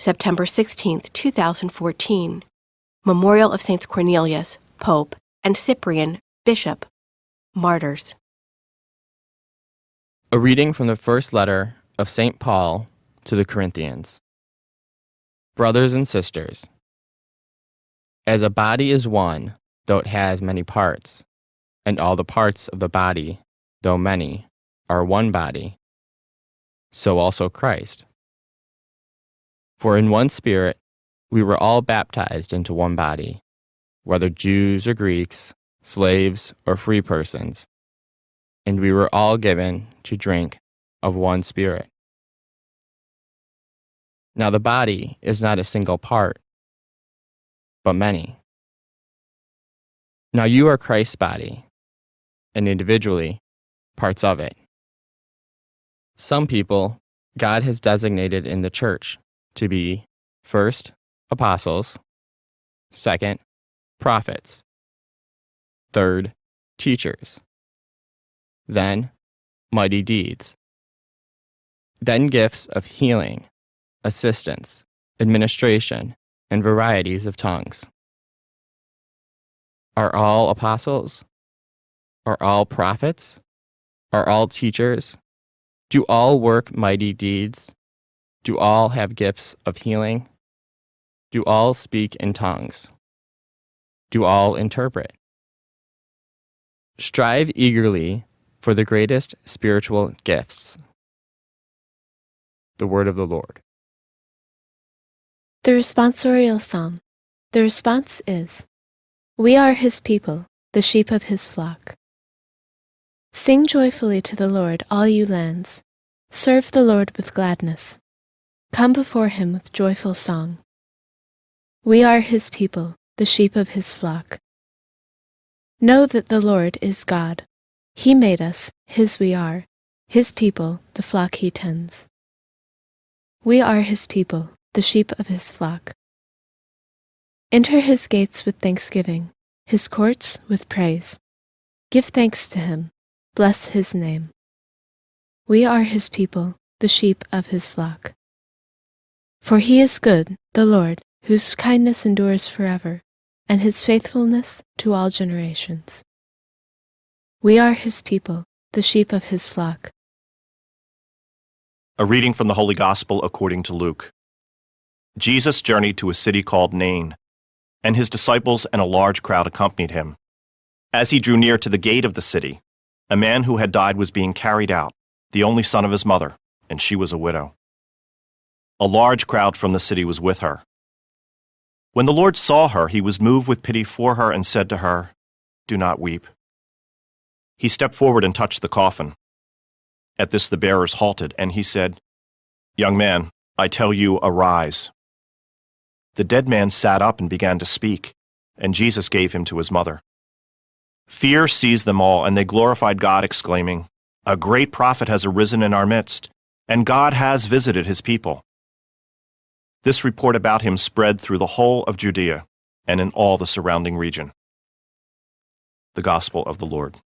September 16, 2014. Memorial of Saints Cornelius, Pope, and Cyprian, Bishop, Martyrs. A reading from the first letter of St. Paul to the Corinthians. Brothers and sisters, as a body is one, though it has many parts, and all the parts of the body, though many, are one body, so also Christ. For in one Spirit we were all baptized into one body, whether Jews or Greeks, slaves or free persons, and we were all given to drink of one Spirit. Now the body is not a single part, but many. Now you are Christ's body, and individually parts of it. Some people God has designated in the church to be, first, apostles, second, prophets, third, teachers, then, mighty deeds, then gifts of healing, assistance, administration, and varieties of tongues. Are all apostles? Are all prophets? Are all teachers? Do all work mighty deeds? Do all have gifts of healing? Do all speak in tongues? Do all interpret? Strive eagerly for the greatest spiritual gifts. The word of the Lord. The responsorial psalm. The response is, "We are his people, the sheep of his flock." Sing joyfully to the Lord, all you lands. Serve the Lord with gladness. Come before him with joyful song. We are his people, the sheep of his flock. Know that the Lord is God. He made us, his we are, his people, the flock he tends. We are his people, the sheep of his flock. Enter his gates with thanksgiving, his courts with praise. Give thanks to him, bless his name. We are his people, the sheep of his flock. For he is good, the Lord, whose kindness endures forever, and his faithfulness to all generations. We are his people, the sheep of his flock. A reading from the Holy Gospel according to Luke. Jesus journeyed to a city called Nain, and his disciples and a large crowd accompanied him. As he drew near to the gate of the city, a man who had died was being carried out, the only son of his mother, and she was a widow. A large crowd from the city was with her. When the Lord saw her, he was moved with pity for her and said to her, "Do not weep." He stepped forward and touched the coffin. At this the bearers halted, and he said, "Young man, I tell you, arise." The dead man sat up and began to speak, and Jesus gave him to his mother. Fear seized them all, and they glorified God, exclaiming, "A great prophet has arisen in our midst, and God has visited his people." This report about him spread through the whole of Judea and in all the surrounding region. The Gospel of the Lord.